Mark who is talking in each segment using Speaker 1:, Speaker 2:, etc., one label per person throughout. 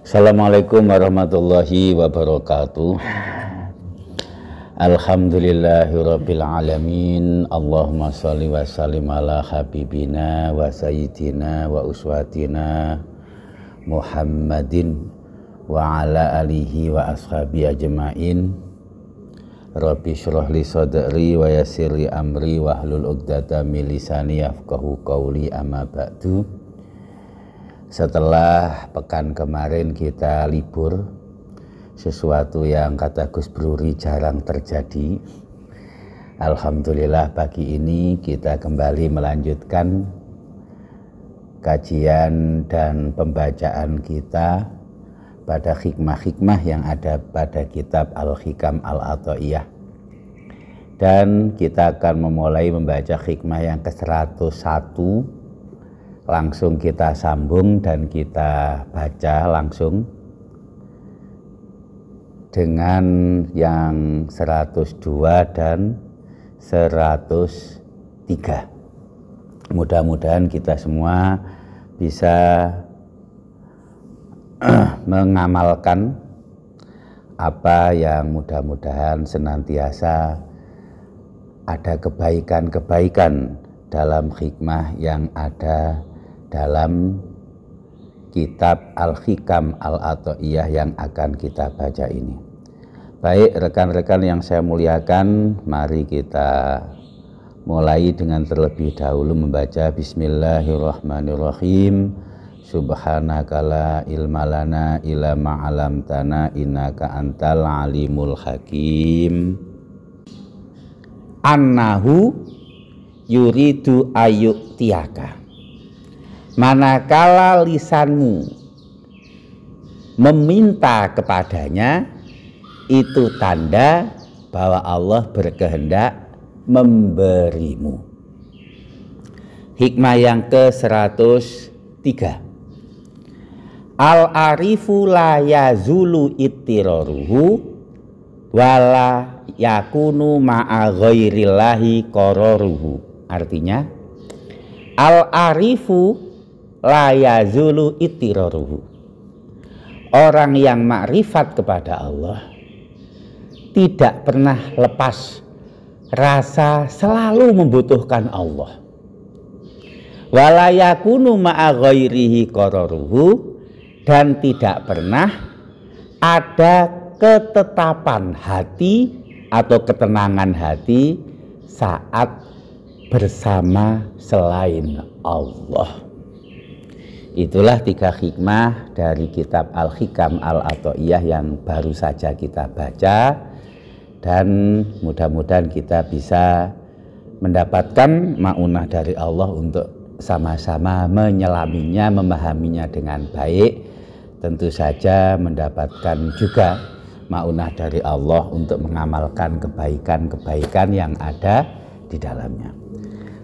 Speaker 1: Assalamualaikum warahmatullahi wabarakatuh. Alhamdulillahirabbil alamin. Allahumma shalli wa sallim ala habibina wa sayyidina wa uswatina Muhammadin wa ala alihi wa ashabi ajma'in. Rabbi shrah li sadri wa yassir li amri wahlul 'uqdatam min lisani yafqahu qawli, amma ba'du. Setelah pekan kemarin kita libur, sesuatu yang kata Gus Bruri jarang terjadi. Alhamdulillah pagi ini kita kembali melanjutkan kajian dan pembacaan kita pada hikmah-hikmah yang ada pada kitab Al-Hikam Al-Athaiyah. Dan kita akan memulai membaca hikmah yang ke-101. Langsung kita sambung dan kita baca langsung dengan yang 102 dan 103. Mudah-mudahan kita semua bisa mengamalkan apa yang mudah-mudahan senantiasa ada kebaikan-kebaikan dalam hikmah yang ada dalam kitab Al-Hikam Al-Athaiyah yang akan kita baca ini. Baik rekan-rekan yang saya muliakan, mari kita mulai dengan terlebih dahulu membaca Bismillahirrahmanirrahim. Subhanaka la ilma lana illa ma 'allamtana innaka antal alimul hakim. Annahu yuridu ayyutiyaka. Manakala lisanmu meminta kepadanya, itu tanda bahwa Allah berkehendak memberimu. Hikmah yang ke-103. Al-arifu la yazulu ittiraruhu wala yakunu ma'a ghairillahi qararuhu. Artinya, al-arifu la yazulu ittiraruhu. Orang yang makrifat kepada Allah tidak pernah lepas rasa selalu membutuhkan Allah. Wala yakunu ma'a ghairihi qararuhu, dan tidak pernah ada ketetapan hati atau ketenangan hati saat bersama selain Allah. Itulah 3 hikmah dari kitab Al-Hikam Al-Athaiyah yang baru saja kita baca, dan mudah-mudahan kita bisa mendapatkan maunah dari Allah untuk sama-sama menyelaminya, memahaminya dengan baik. Tentu saja mendapatkan juga maunah dari Allah untuk mengamalkan kebaikan-kebaikan yang ada di dalamnya.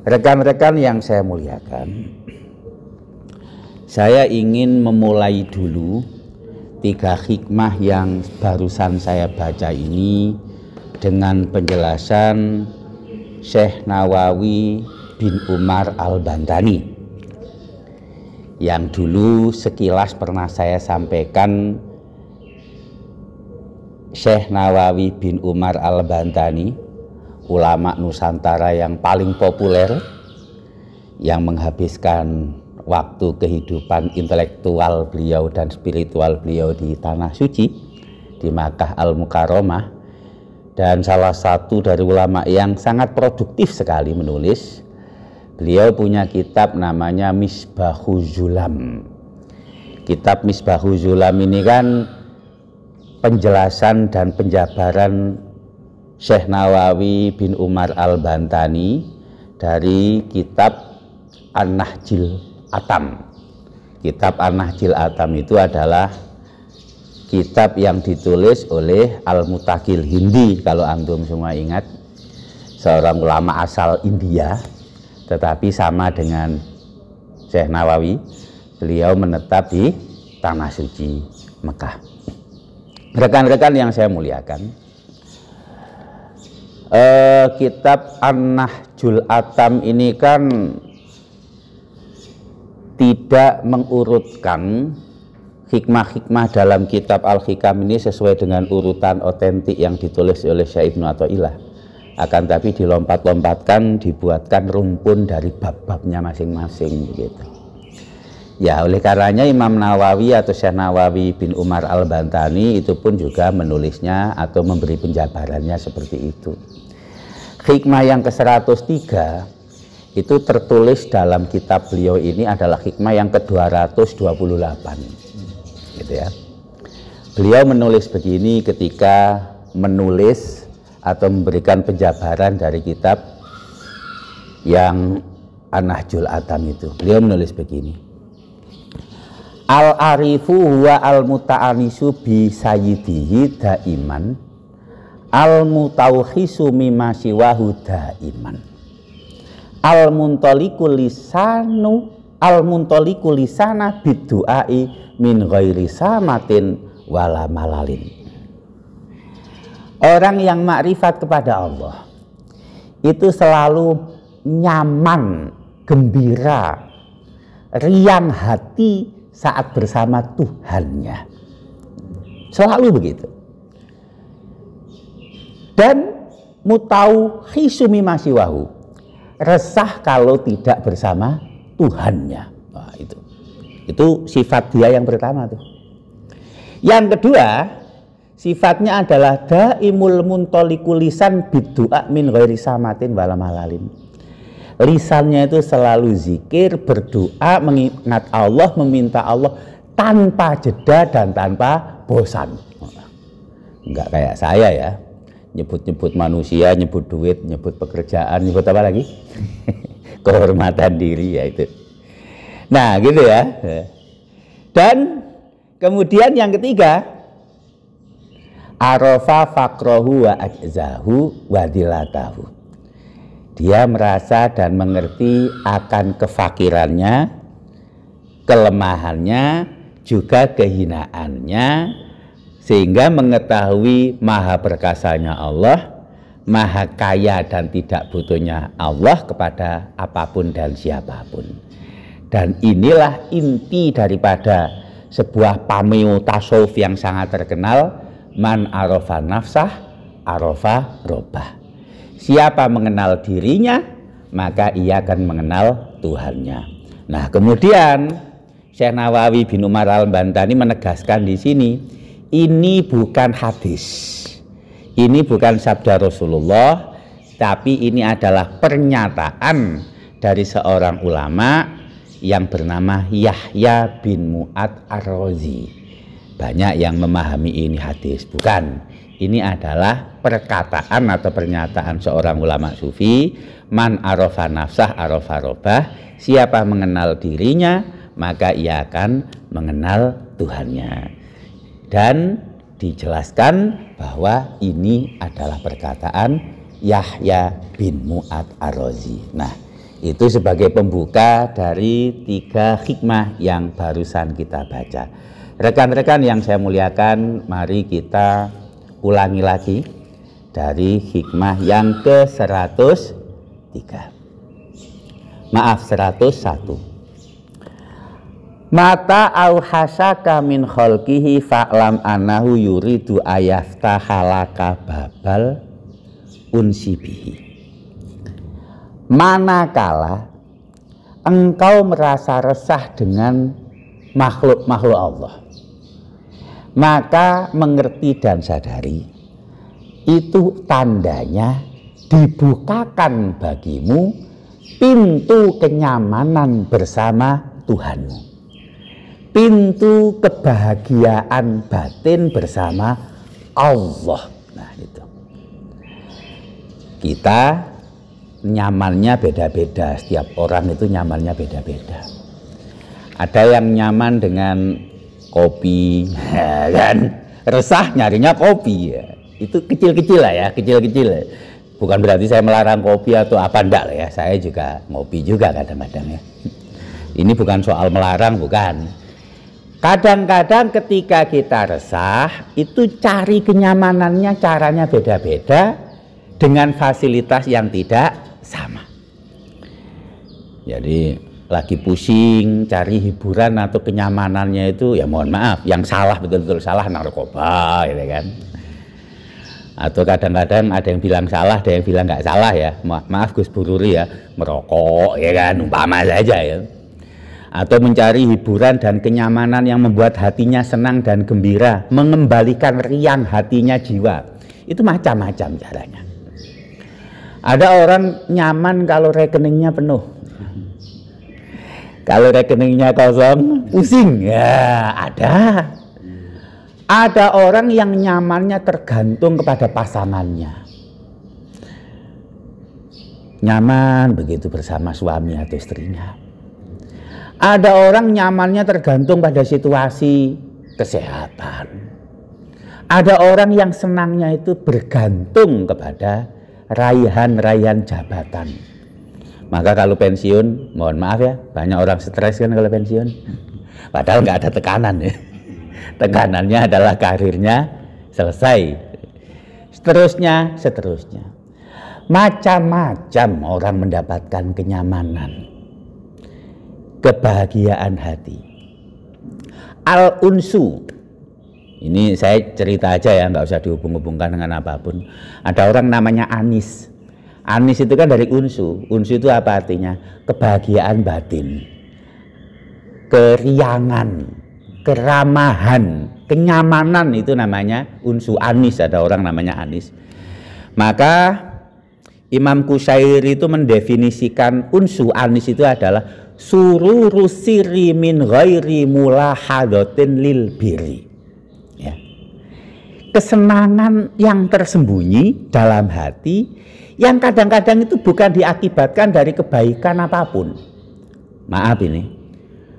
Speaker 1: Rekan-rekan yang saya muliakan, saya ingin memulai dulu 3 hikmah yang barusan saya baca ini dengan penjelasan Syekh Nawawi bin Umar Al-Bantani, yang dulu sekilas pernah saya sampaikan. Syekh Nawawi bin Umar Al-Bantani, ulama Nusantara yang paling populer, yang menghabiskan waktu kehidupan intelektual beliau dan spiritual beliau di Tanah Suci, di Makkah Al-Mukarramah, dan salah satu dari ulama yang sangat produktif sekali menulis. Beliau punya kitab namanya Misbahuz Zulam. Kitab Misbahuz Zulam ini kan penjelasan dan penjabaran Syekh Nawawi bin Umar Al-Bantani dari kitab An-Nahjil Atam. Kitab An-Nahjil Atam itu adalah kitab yang ditulis oleh Al-Mutakil Hindi, kalau antum semua ingat, seorang ulama asal India, tetapi sama dengan Syekh Nawawi, beliau menetap di Tanah Suci Mekah. Rekan-rekan yang saya muliakan, kitab An-Nahjul Atam ini kan tidak mengurutkan hikmah-hikmah dalam kitab Al-Hikam ini sesuai dengan urutan otentik yang ditulis oleh Syekh Ibnu Athaillah. Akan tapi dilompat-lompatkan, dibuatkan rumpun dari bab-babnya masing-masing begitu. Ya, oleh karenanya Imam Nawawi atau Syekh Nawawi bin Umar Al-Bantani itu pun juga menulisnya atau memberi penjabarannya seperti itu. Hikmah yang ke-103 itu tertulis dalam kitab beliau ini adalah hikmah yang ke-228. Gitu ya. Beliau menulis begini ketika menulis atau memberikan penjabaran dari kitab yang An-Nahjul Atam itu. Beliau menulis begini. Al-arifu huwa al-muta'anisu bi sayyidihi daiman al-mutawhisu mimma siwahu daiman al-muntaliku lisana bidduai min ghairi samatin wala malalin. Orang yang makrifat kepada Allah itu selalu nyaman, gembira, riang hati saat bersama Tuhannya. Selalu begitu. Dan mutauhisu mimma siwahu, resah kalau tidak bersama Tuhannya. Nah, itu sifat dia yang pertama tuh. Yang kedua, sifatnya adalah daimul muntoliku lisan biddu'a min ghairi samatin wala malalin. Lisannya itu selalu zikir, berdoa, mengingat Allah, meminta Allah tanpa jeda dan tanpa bosan. Enggak kayak saya ya, nyebut-nyebut manusia, nyebut duit, nyebut pekerjaan, nyebut apa lagi? Kehormatan diri ya itu. Nah gitu ya. Dan kemudian yang ketiga, arafa fakrohu wa ajzahu wa dilatahu. Dia merasa dan mengerti akan kefakirannya, kelemahannya, juga kehinaannya, sehingga mengetahui maha perkasanya Allah, maha kaya dan tidak butuhnya Allah kepada apapun dan siapapun. Dan inilah inti daripada sebuah pameo tasawuf yang sangat terkenal, man arafa nafsah arafa robbah. Siapa mengenal dirinya, maka ia akan mengenal Tuhannya. Nah, kemudian Syekh Nawawi bin Umar Al-Bantani menegaskan di sini, ini bukan hadis, ini bukan sabda Rasulullah, tapi ini adalah pernyataan dari seorang ulama yang bernama Yahya bin Mu'ad Ar-Razi. Banyak yang memahami ini hadis, bukan. Ini adalah perkataan atau pernyataan seorang ulama sufi, man arafa nafsah arafa robbah. Siapa mengenal dirinya, maka ia akan mengenal Tuhannya. Dan dijelaskan bahwa ini adalah perkataan Yahya bin Mu'ad Ar-Razi. Nah, itu sebagai pembuka dari 3 hikmah yang barusan kita baca. Rekan-rekan yang saya muliakan, mari kita ulangi lagi dari hikmah yang ke-103. Maaf, 101. Mata auhasaka min khalqihi fa'lam annahu yuridu ayaftahalaka babal unsibihi. Manakala engkau merasa resah dengan makhluk-makhluk Allah, maka mengerti dan sadari itu tandanya dibukakan bagimu pintu kenyamanan bersama Tuhanmu, pintu kebahagiaan batin bersama Allah. Nah, itu kita nyamannya beda-beda, setiap orang itu nyamannya beda-beda. Ada yang nyaman dengan kopi, ya kan, resah nyarinya kopi, ya. Itu kecil-kecil lah ya, kecil-kecil. Bukan berarti saya melarang kopi atau apa, enggak lah ya, saya juga ngopi juga kadang-kadang ya. Ini bukan soal melarang, bukan. Kadang-kadang ketika kita resah, itu cari kenyamanannya caranya beda-beda dengan fasilitas yang tidak sama. Jadi lagi pusing cari hiburan atau kenyamanannya itu, ya mohon maaf, yang salah, betul-betul salah, narkoba gitu kan. Atau kadang-kadang ada yang bilang salah, ada yang bilang nggak salah ya, maaf Gus Bururi ya, merokok ya kan, umpama saja ya. Atau mencari hiburan dan kenyamanan yang membuat hatinya senang dan gembira, mengembalikan riang hatinya jiwa. Itu macam-macam caranya. Ada orang nyaman kalau rekeningnya penuh. Kalau rekeningnya kosong, pusing. Ya, ada. Ada orang yang nyamannya tergantung kepada pasangannya. Nyaman begitu bersama suami atau istrinya. Ada orang nyamannya tergantung pada situasi kesehatan. Ada orang yang senangnya itu bergantung kepada raihan-raihan jabatan. Maka kalau pensiun, mohon maaf ya, banyak orang stres kan kalau pensiun. Padahal nggak ada tekanan ya. Tekanannya adalah karirnya selesai. Seterusnya. Macam-macam orang mendapatkan kenyamanan, kebahagiaan hati. Al-unsu. Ini saya cerita aja ya, nggak usah dihubung-hubungkan dengan apapun. Ada orang namanya Anis. Anis itu kan dari unsu. Unsu itu apa artinya? Kebahagiaan batin, keriangan, keramahan, kenyamanan, itu namanya unsu. Anis, ada orang namanya Anis. Maka Imam Qushairi itu mendefinisikan unsu, Anis itu adalah sururu sirri min ghairi mulahadatin lil biri. Ya. Kesenangan yang tersembunyi dalam hati, yang kadang-kadang itu bukan diakibatkan dari kebaikan apapun. Maaf ini,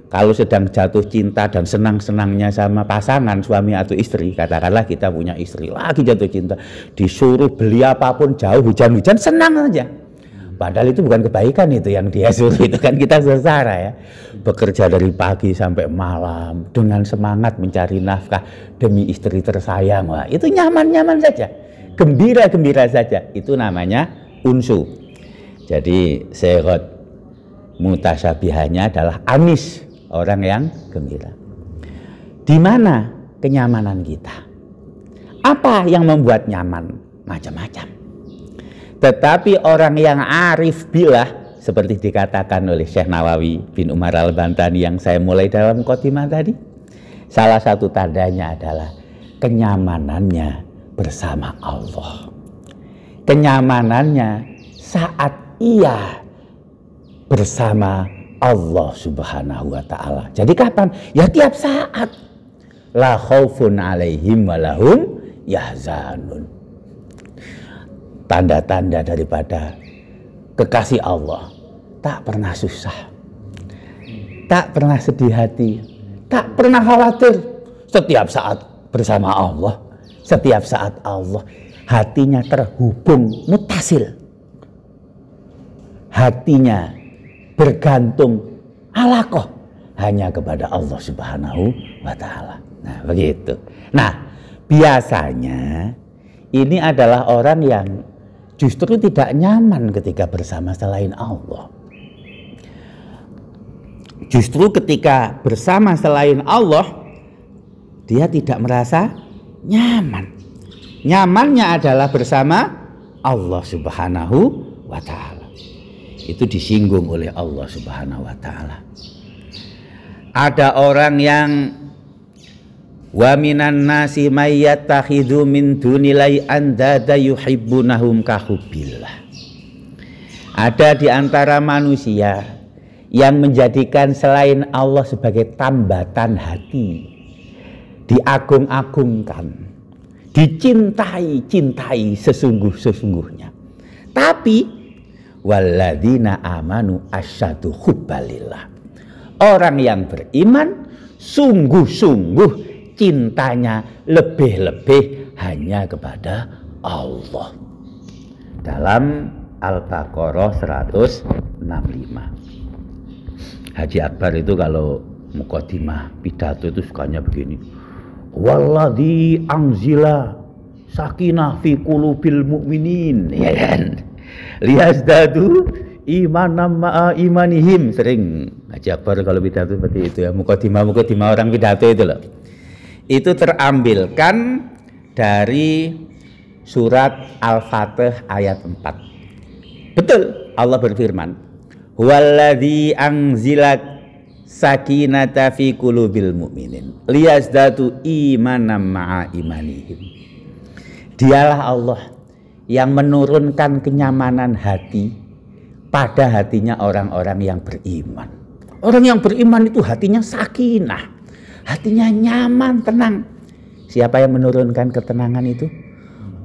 Speaker 1: kalau sedang jatuh cinta dan senang-senangnya sama pasangan suami atau istri, katakanlah kita punya istri lagi jatuh cinta, disuruh beli apapun, jauh hujan-hujan, senang aja. Padahal itu bukan kebaikan itu yang dia suruh, itu kan kita sengsara ya. Bekerja dari pagi sampai malam dengan semangat mencari nafkah demi istri tersayang. Wah, itu nyaman-nyaman saja, gembira-gembira saja. Itu namanya unsu. Jadi segot mutasyabihannya adalah Anis, orang yang gembira. Di mana kenyamanan kita? Apa yang membuat nyaman? Macam-macam. Tetapi orang yang arif billah, seperti dikatakan oleh Syekh Nawawi bin Umar Al-Bantani yang saya mulai dalam khotimah tadi, salah satu tandanya adalah kenyamanannya bersama Allah. Kenyamanannya saat ia bersama Allah Subhanahu wa ta'ala. Jadi kapan? Ya tiap saat. La khaufun alaihim walahum yahzanun. Tanda-tanda daripada kekasih Allah, tak pernah susah, tak pernah sedih hati, tak pernah khawatir. Setiap saat bersama Allah, setiap saat Allah, hatinya terhubung mutasil, hatinya bergantung alaqah hanya kepada Allah Subhanahu wa ta'ala. Nah begitu. Nah biasanya ini adalah orang yang justru tidak nyaman ketika bersama selain Allah. Justru ketika bersama selain Allah, dia tidak merasa nyaman. Nyamannya adalah bersama Allah Subhanahu wa ta'ala. Itu disinggung oleh Allah Subhanahu wa ta'ala. Ada orang yang wa minan nasi may yattakhidhu min dunillahi andada yuhibbunahum kahubbillah. Ada di antara manusia yang menjadikan selain Allah sebagai tambatan hati, diagung-agungkan, dicintai sesungguh-sesungguhnya. Tapi walladzina amanu asyaddu hubbalillah. Orang yang beriman sungguh-sungguh cintanya lebih-lebih hanya kepada Allah. Dalam Al-Baqarah 165. Haji Akbar itu kalau muqaddimah pidato itu sukanya begini. Walladzi anzila sakinah fi qulubil mu'minin, ya kan? Liyazdadu imanam ma'a imanihim, sering Haji Akbar kalau pidato seperti itu ya, mukadimah orang pidato itu loh. Itu terambilkan dari surat Al-Fatih ayat 4. Betul, Allah berfirman, "Huwallazi anzila sakinata fi qulubil mu'minin liyazdadu imanan ma'a imanihim." Dialah Allah yang menurunkan kenyamanan hati pada hatinya orang-orang yang beriman. Orang yang beriman itu hatinya sakinah, hatinya nyaman, tenang. Siapa yang menurunkan ketenangan itu?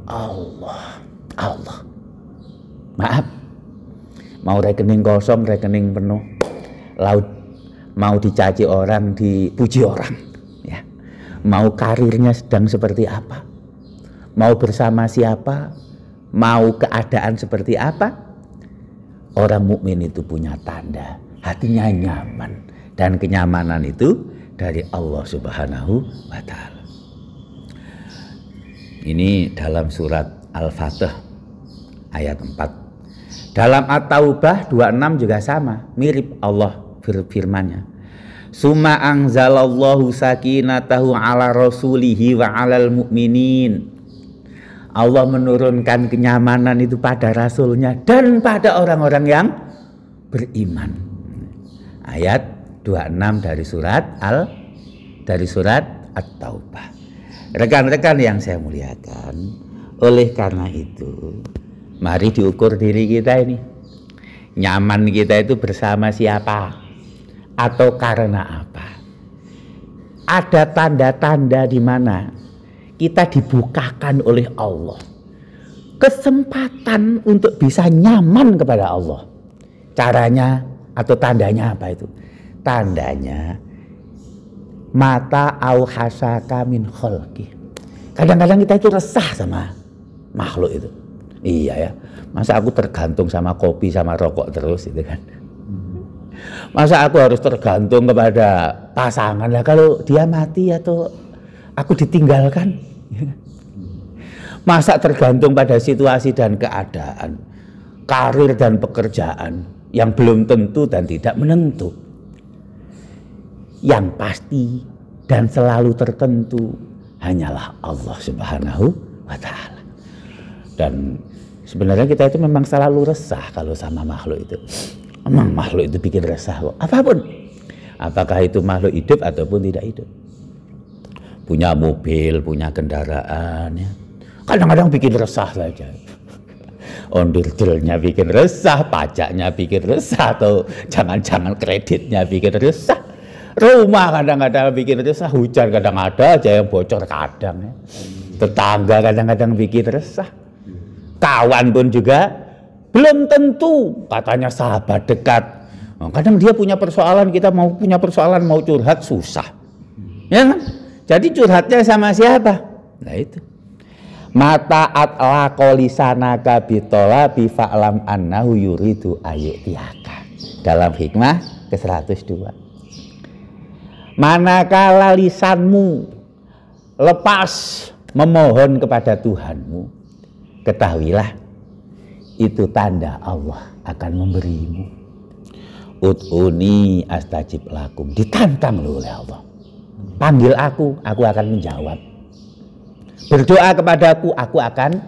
Speaker 1: Allah. Allah. Maaf, mau rekening kosong, rekening penuh, laut mau dicaci orang, dipuji orang, ya. Mau karirnya sedang seperti apa, mau bersama siapa, mau keadaan seperti apa, orang mukmin itu punya tanda, hatinya nyaman, dan kenyamanan itu dari Allah Subhanahu wa Ta'ala. Ini dalam surat Al-Fatih ayat 4. Dalam At-Taubah 26 juga sama, mirip Allah firman-Nya. Summa anzalallahu sakinatahu ala rasulihi wa alal mu'minin. Allah menurunkan kenyamanan itu pada Rasulnya dan pada orang-orang yang beriman. Ayat 26 dari surat At-Taubah. Rekan-rekan yang saya muliakan, oleh karena itu mari diukur diri kita ini. Nyaman kita itu bersama siapa atau karena apa? Ada tanda-tanda di mana kita dibukakan oleh Allah kesempatan untuk bisa nyaman kepada Allah. Caranya atau tandanya apa itu? Tandanya mata au hasaka min kholqi. Kadang-kadang kita itu resah sama makhluk itu. Iya ya, masa aku tergantung sama kopi sama rokok terus itu kan. Masa aku harus tergantung kepada pasangan lah, kalau dia mati atau aku ditinggalkan. Masa tergantung pada situasi dan keadaan, karir dan pekerjaan yang belum tentu dan tidak menentu. Yang pasti dan selalu tertentu hanyalah Allah Subhanahu wa Ta'ala. Dan sebenarnya kita itu memang selalu resah kalau sama makhluk itu. Memang makhluk itu bikin resah kok. Apapun, apakah itu makhluk hidup ataupun tidak hidup. Punya mobil, punya kendaraan, ya. Kadang-kadang bikin resah saja. Onderdilnya bikin resah, pajaknya bikin resah, atau jangan-jangan kreditnya bikin resah. Rumah kadang-kadang bikin resah, hujan kadang ada aja yang bocor kadang. Ya. Tetangga kadang-kadang bikin resah. Kawan pun juga belum tentu, katanya sahabat dekat. Kadang dia punya persoalan, kita mau punya persoalan, mau curhat susah. Ya kan? Jadi curhatnya sama siapa? Nah itu. Mata atlakolisana bitola bifa'lam annahu yuridu ayyutiyaka. Dalam hikmah ke-102. Manakala lisanmu lepas memohon kepada Tuhanmu, ketahuilah itu tanda Allah akan memberimu. Ud'uni astajib lakum. Ditantang oleh Allah. Panggil aku akan menjawab. Berdoa kepadaku, aku akan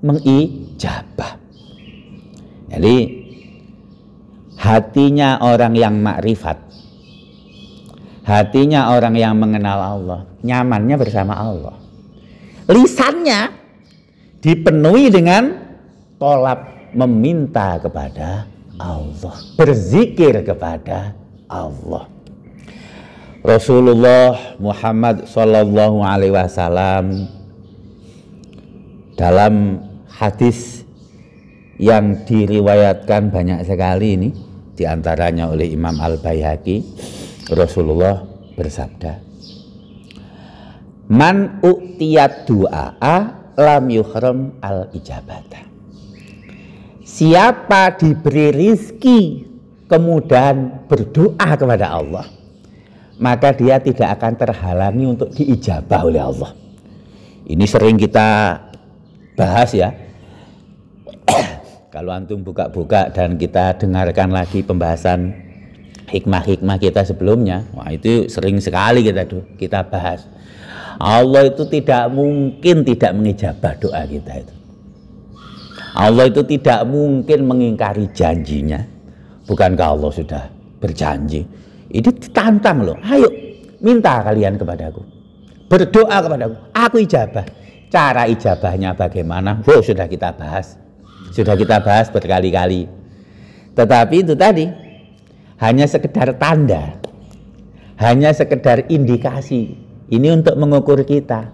Speaker 1: mengijabah. Jadi hatinya orang yang makrifat, hatinya orang yang mengenal Allah, nyamannya bersama Allah. Lisannya dipenuhi dengan tolab meminta kepada Allah, berzikir kepada Allah. Rasulullah Muhammad Sallallahu Alaihi Wasallam dalam hadis yang diriwayatkan banyak sekali ini, diantaranya oleh Imam Al-Baihaqi, Rasulullah bersabda, "Man u'tiyat du'a lam yuhram al-ijabata." Siapa diberi rizki kemudian berdoa kepada Allah, maka dia tidak akan terhalangi untuk diijabah oleh Allah. Ini sering kita bahas ya. Kalau antum buka-buka dan kita dengarkan lagi pembahasan hikmah-hikmah kita sebelumnya. Wah, itu sering sekali kita bahas. Allah itu tidak mungkin tidak mengijabah doa kita itu. Allah itu tidak mungkin mengingkari janjinya. Bukankah Allah sudah berjanji? Ini ditantang loh. Ayo minta kalian kepadaku, berdoa kepadaku, aku ijabah. Cara ijabahnya bagaimana? Oh, sudah kita bahas berkali-kali. Tetapi itu tadi hanya sekedar tanda, hanya sekedar indikasi. Ini untuk mengukur kita.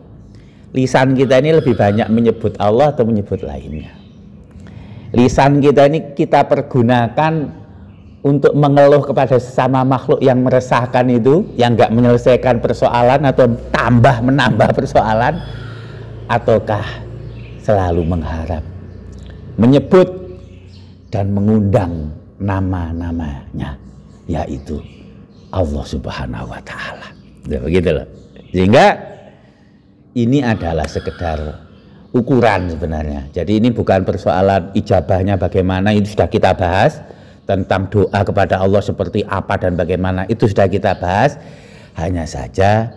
Speaker 1: Lisan kita ini lebih banyak menyebut Allah atau menyebut lainnya. Lisan kita ini kita pergunakan untuk mengeluh kepada sesama makhluk yang meresahkan itu, yang nggak menyelesaikan persoalan atau menambah persoalan, ataukah selalu mengharap, menyebut dan mengundang nama-namanya, yaitu Allah Subhanahu wa Ta'ala. Begitu loh. Sehingga ini adalah sekedar ukuran sebenarnya. Jadi ini bukan persoalan ijabahnya bagaimana, itu sudah kita bahas. Tentang doa kepada Allah seperti apa dan bagaimana, itu sudah kita bahas. Hanya saja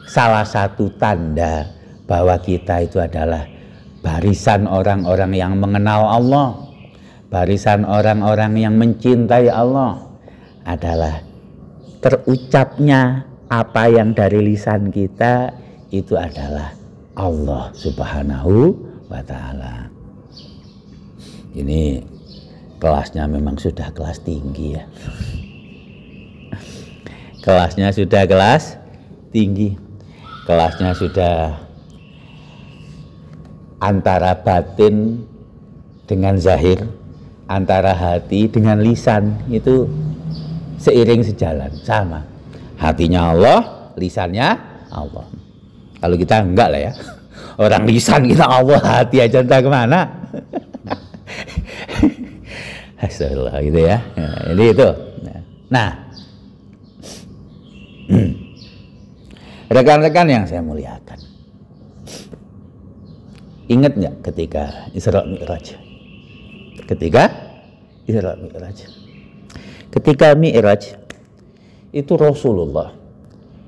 Speaker 1: salah satu tanda bahwa kita itu adalah barisan orang-orang yang mengenal Allah, barisan orang-orang yang mencintai Allah, adalah terucapnya apa yang dari lisan kita itu adalah Allah Subhanahu wa Ta'ala. Ini kelasnya memang sudah kelas tinggi ya. Kelasnya sudah kelas tinggi. Kelasnya sudah antara batin dengan zahir, antara hati dengan lisan, itu seiring sejalan, sama. Hatinya Allah, lisannya Allah. Kalau kita enggak lah ya. Orang lisan kita Allah, hati aja entah kemana. Astagfirullah gitu ya. Jadi itu. Nah, rekan-rekan yang saya muliakan, ingat nggak ketika Isra Mi'raj? Ketika Isra Mi'raj, ketika Mi'raj itu Rasulullah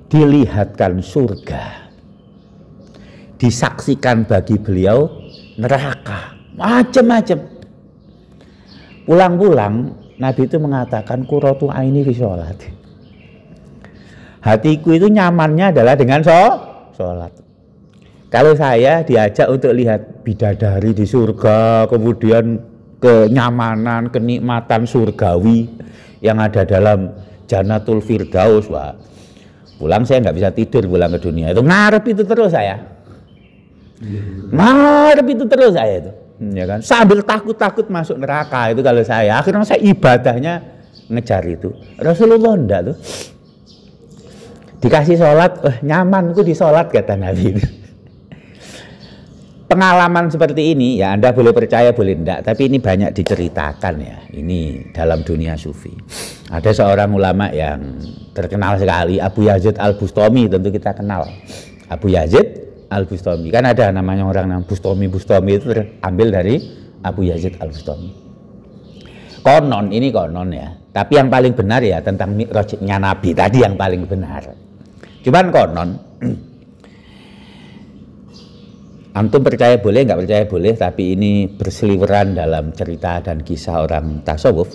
Speaker 1: dilihatkan surga, disaksikan bagi beliau neraka, macam-macam. Pulang-pulang Nabi itu mengatakan qurratu aini fi sholat. Hatiku itu nyamannya adalah dengan sholat. Kalau saya diajak untuk lihat bidadari di surga, kemudian kenyamanan, kenikmatan surgawi yang ada dalam Jannatul Firdaus, wah, pulang saya nggak bisa tidur pulang ke dunia itu, ngarep itu terus saya. Ngarep itu terus saya itu. Ya kan, sambil takut-takut masuk neraka itu kalau saya. Akhirnya saya ibadahnya ngejar itu. Rasulullah enggak tuh. Dikasih sholat, nyaman itu di sholat kata Nabi. Pengalaman seperti ini ya Anda boleh percaya boleh enggak, tapi ini banyak diceritakan ya. Ini dalam dunia sufi. Ada seorang ulama yang terkenal sekali, Abu Yazid Al-Bustami, tentu kita kenal. Abu Yazid Al-Bustami, kan ada namanya orang yang Bustami itu terambil dari Abu Yazid Al-Bustami. Konon, ini konon ya, tapi yang paling benar ya tentang Mi'rajnya Nabi tadi yang paling benar. Cuman konon, antum percaya boleh, nggak percaya boleh, tapi ini berseliweran dalam cerita dan kisah orang tasawuf.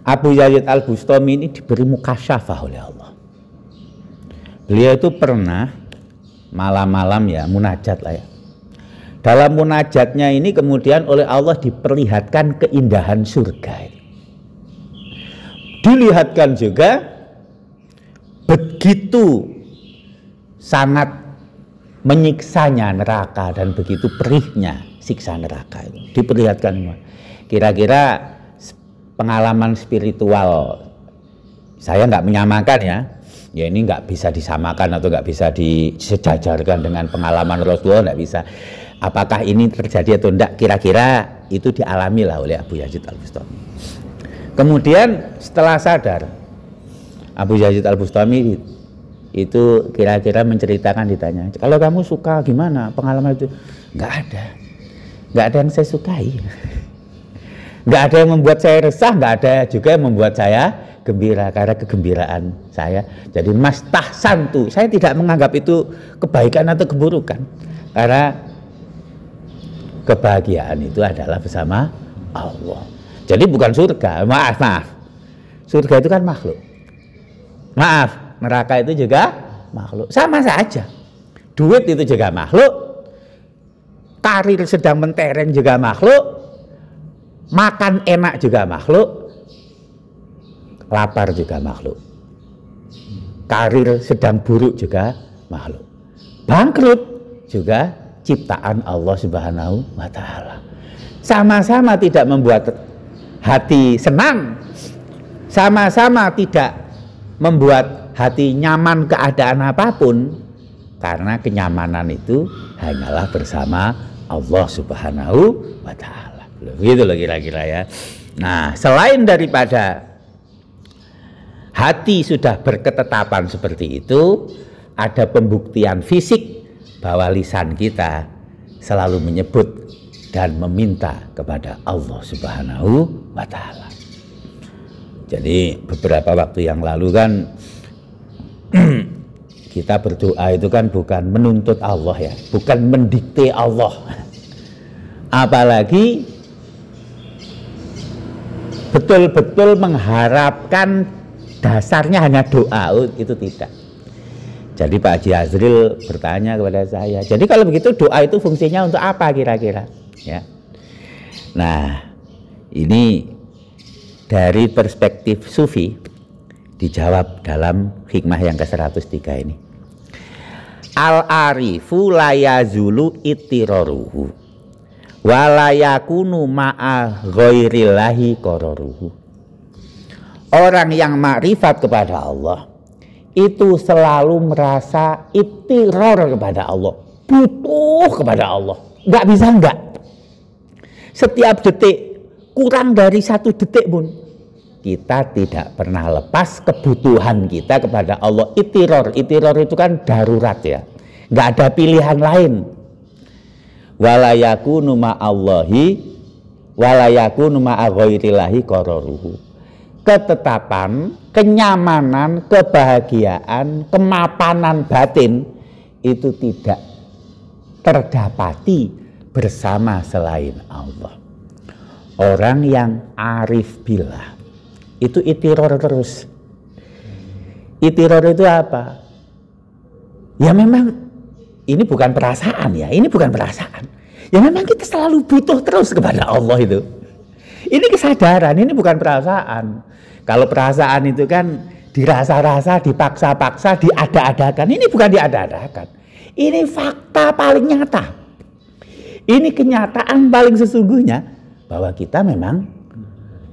Speaker 1: Abu Yazid Al-Bustami ini diberi mukasyafah oleh Allah. Beliau itu pernah malam-malam ya munajat lah ya. Dalam munajatnya ini kemudian oleh Allah diperlihatkan keindahan surga. Dilihatkan juga begitu sangat menyiksanya neraka dan begitu perihnya siksa neraka itu. Diperlihatkan kira-kira pengalaman spiritual, saya nggak menyamakan ya. Ya ini nggak bisa disamakan atau nggak bisa disejajarkan dengan pengalaman Rasulullah, nggak bisa. Apakah ini terjadi atau enggak, kira-kira itu dialami lah oleh Abu Yazid Al-Bustami. Kemudian setelah sadar, Abu Yazid Al-Bustami itu kira-kira menceritakan, ditanya, kalau kamu suka gimana pengalaman itu? Nggak ada yang saya sukai. Nggak ada yang membuat saya resah, nggak ada juga yang membuat saya gembira karena kegembiraan saya. Jadi mastahsantu, saya tidak menganggap itu kebaikan atau keburukan, karena kebahagiaan itu adalah bersama Allah. Jadi bukan surga, maaf. Surga itu kan makhluk. Maaf, neraka itu juga makhluk. Sama saja. Duit itu juga makhluk. Karir sedang mentereng juga makhluk. Makan enak juga makhluk. Lapar juga makhluk. Karir sedang buruk juga makhluk. Bangkrut juga ciptaan Allah Subhanahu wa Ta'ala. Sama-sama tidak membuat hati senang, sama-sama tidak membuat hati nyaman keadaan apapun, karena kenyamanan itu hanyalah bersama Allah Subhanahu wa Ta'ala. Begitu loh kira-kira ya. Nah, selain daripada hati sudah berketetapan seperti itu, ada pembuktian fisik bahwa lisan kita selalu menyebut dan meminta kepada Allah Subhanahu wa Ta'ala. Jadi beberapa waktu yang lalu kan kita berdoa itu kan bukan menuntut Allah ya, bukan mendikte Allah. Apalagi betul-betul mengharapkan dasarnya hanya doa, itu tidak. Jadi Pak Haji Azril bertanya kepada saya, jadi kalau begitu doa itu fungsinya untuk apa kira-kira? Ya. Nah, ini dari perspektif sufi dijawab dalam hikmah yang ke-103 ini. Al-arifu layazulu itiraruhu walayakunu ma'a ghairillahi qararuhu. Orang yang makrifat kepada Allah itu selalu merasa ittirar kepada Allah, butuh kepada Allah, nggak bisa enggak. Setiap detik, kurang dari 1 detik pun, kita tidak pernah lepas kebutuhan kita kepada Allah. Ittirar itu kan darurat ya, nggak ada pilihan lain. Walayakunu ma'allahi walayakunu ma'a ghairillahi qararuhu. Ketetapan, kenyamanan, kebahagiaan, kemapanan batin itu tidak terdapati bersama selain Allah. Orang yang arif billah itu ittiror terus. Ittiror itu apa? Ya memang ini bukan perasaan ya, ini bukan perasaan. Ya memang kita selalu butuh terus kepada Allah itu. Ini kesadaran, ini bukan perasaan. Kalau perasaan itu kan dirasa-rasa, dipaksa-paksa, diada-adakan. Ini bukan diada-adakan. Ini fakta paling nyata. Ini kenyataan paling sesungguhnya bahwa kita memang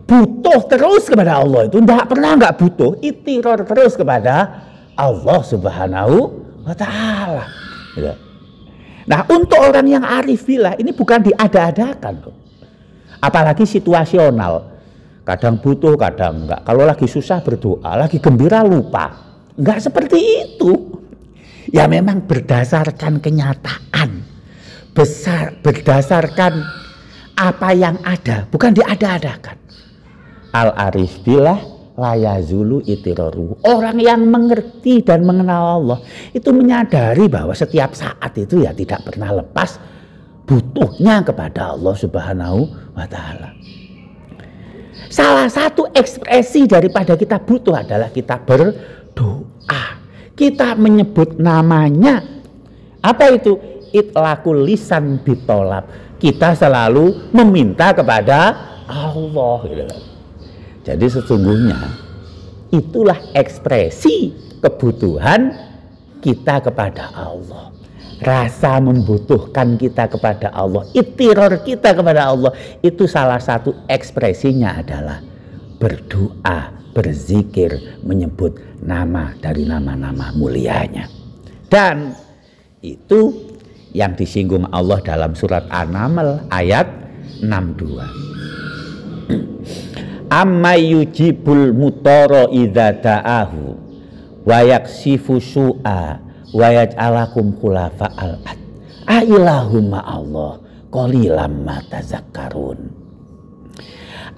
Speaker 1: butuh terus kepada Allah itu. Tidak pernah nggak butuh, ittirar terus kepada Allah Subhanahu wa Ta'ala. Nah, untuk orang yang arif billah ini bukan diada-adakan loh. Apalagi situasional. Kadang butuh, kadang enggak. Kalau lagi susah berdoa, lagi gembira lupa. Enggak seperti itu. Ya memang berdasarkan kenyataan. Berdasarkan apa yang ada, bukan diada-adakan. Al-arif billah layazulu itiraru. Orang yang mengerti dan mengenal Allah itu menyadari bahwa setiap saat itu ya tidak pernah lepas butuhnya kepada Allah Subhanahu wa Ta'ala. Salah satu ekspresi daripada kita butuh adalah kita berdoa. Kita menyebut namanya. Apa itu? Itlaqul lisan bitolab. Kita selalu meminta kepada Allah. Jadi sesungguhnya itulah ekspresi kebutuhan kita kepada Allah. Rasa membutuhkan kita kepada Allah, ittirar kita kepada Allah, itu salah satu ekspresinya adalah berdoa, berzikir, menyebut nama dari nama-nama mulianya. Dan itu yang disinggung Allah dalam surat An-Naml ayat 62. Amma yujibul mutara idza da'ahu wa yaksifu su'a wa yaj'alakum khulafa'al ard. Ailahum ma'allah qalilam ma tazakkarun.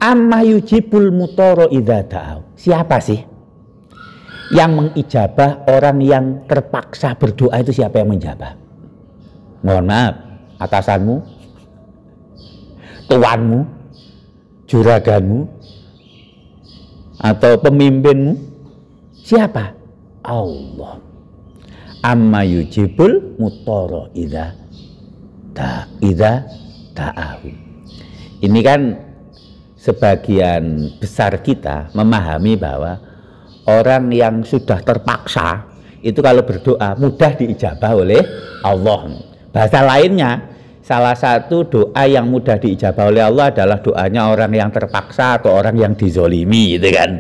Speaker 1: Amma yujibul mutoro idza da'au. Siapa sih yang mengijabah orang yang terpaksa berdoa? Itu siapa yang menjabah? Mohon maaf, atasanmu, tuanmu, juraganmu, atau pemimpinmu? Siapa? Allah. Amma yujibul mutoro idza da'ahu. Ini kan sebagian besar kita memahami bahwa orang yang sudah terpaksa itu kalau berdoa mudah diijabah oleh Allah. Bahasa lainnya, salah satu doa yang mudah diijabah oleh Allah adalah doanya orang yang terpaksa atau orang yang dizolimi, gitu kan.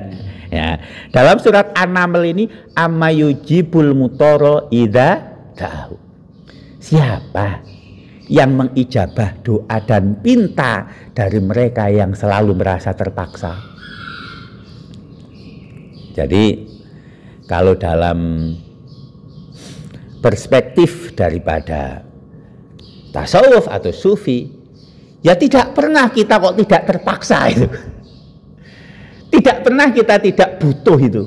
Speaker 1: Ya. Dalam surat An-Naml ini, amma yujibul mutoro idza da'ahu. Siapa yang mengijabah doa dan pinta dari mereka yang selalu merasa terpaksa? Jadi kalau dalam perspektif daripada tasawuf atau sufi, ya tidak pernah kita kok tidak terpaksa itu. Tidak pernah kita tidak butuh itu.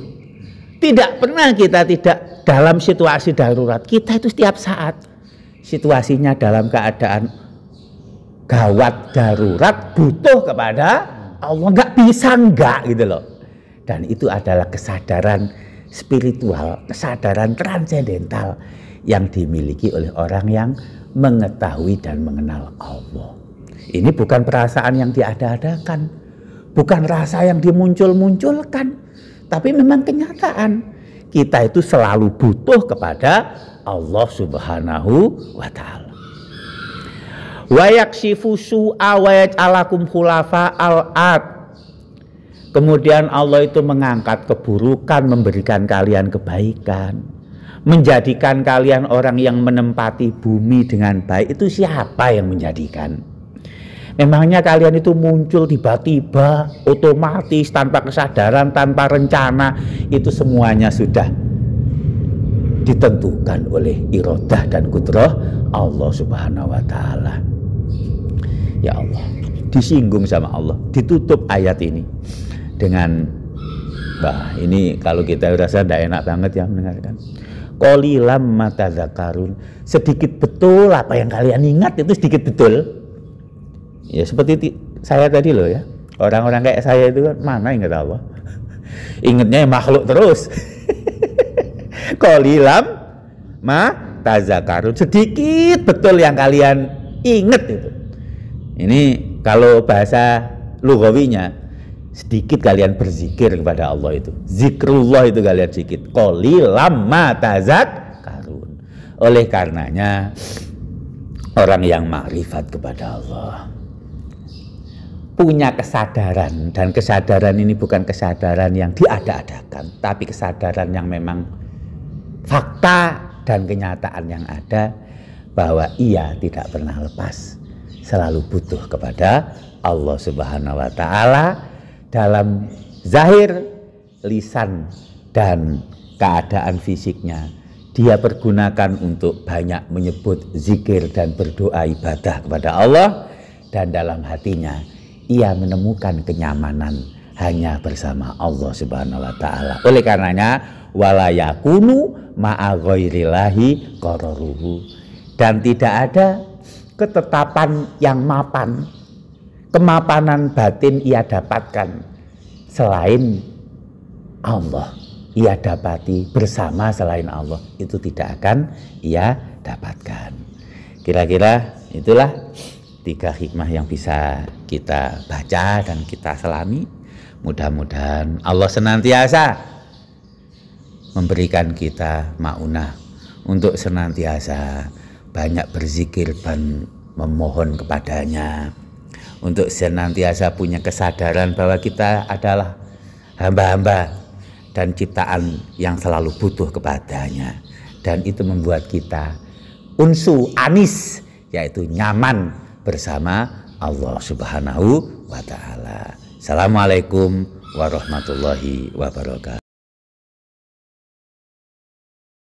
Speaker 1: Tidak pernah kita tidak dalam situasi darurat. Kita itu setiap saat situasinya dalam keadaan gawat darurat, butuh kepada Allah, nggak bisa enggak gitu loh. Dan itu adalah kesadaran spiritual, kesadaran transendental yang dimiliki oleh orang yang mengetahui dan mengenal Allah. Ini bukan perasaan yang diada-adakan, bukan rasa yang dimuncul-munculkan, tapi memang kenyataan. Kita itu selalu butuh kepada Allah Subhanahu wa ta'ala. Wa yakshifu su'a wa yaj'alakum khulafa al-ard. Kemudian Allah itu mengangkat keburukan, memberikan kalian kebaikan, menjadikan kalian orang yang menempati bumi dengan baik. Itu siapa yang menjadikan? Memangnya kalian itu muncul tiba-tiba, otomatis, tanpa kesadaran, tanpa rencana? Itu semuanya sudah ditentukan oleh iradah dan kudrah Allah Subhanahu wa ta'ala. Ya Allah, disinggung sama Allah. Ditutup ayat ini dengan, bah, ini kalau kita rasa tidak enak banget ya mendengarkan. Qalilam ma tadzakarun. Sedikit betul apa yang kalian ingat, itu sedikit betul. Ya seperti saya tadi loh ya. Orang-orang kayak saya itu kan mana ingat Allah? Ingatnya makhluk terus. Qalilam ma tadzakarun. Sedikit betul yang kalian ingat itu. Ini kalau bahasa lugawinya, sedikit kalian berzikir kepada Allah itu. Zikrullah itu kalian sedikit. Qalilam ma tadzakarun. Oleh karenanya orang yang makrifat kepada Allah punya kesadaran, dan kesadaran ini bukan kesadaran yang diada-adakan, tapi kesadaran yang memang fakta dan kenyataan yang ada, bahwa ia tidak pernah lepas, selalu butuh kepada Allah Subhanahu wa ta'ala dalam zahir, lisan, dan keadaan fisiknya. Dia pergunakan untuk banyak menyebut zikir dan berdoa ibadah kepada Allah, dan dalam hatinya ia menemukan kenyamanan hanya bersama Allah Subhanahu wa ta'ala. Oleh karenanya wala yakunu ma'a ghairillahi qararuhu. Dan tidak ada ketetapan yang mapan, kemapanan batin ia dapatkan selain Allah. Ia dapati bersama selain Allah, itu tidak akan ia dapatkan. Kira-kira itulah 3 hikmah yang bisa kita baca dan kita selami. Mudah-mudahan Allah senantiasa memberikan kita maunah untuk senantiasa banyak berzikir dan memohon kepadanya, untuk senantiasa punya kesadaran bahwa kita adalah hamba-hamba dan ciptaan yang selalu butuh kepadanya, dan itu membuat kita unsu anis, yaitu nyaman bersama Allah Subhanahu wa ta'ala. Assalamualaikum warahmatullahi wabarakatuh.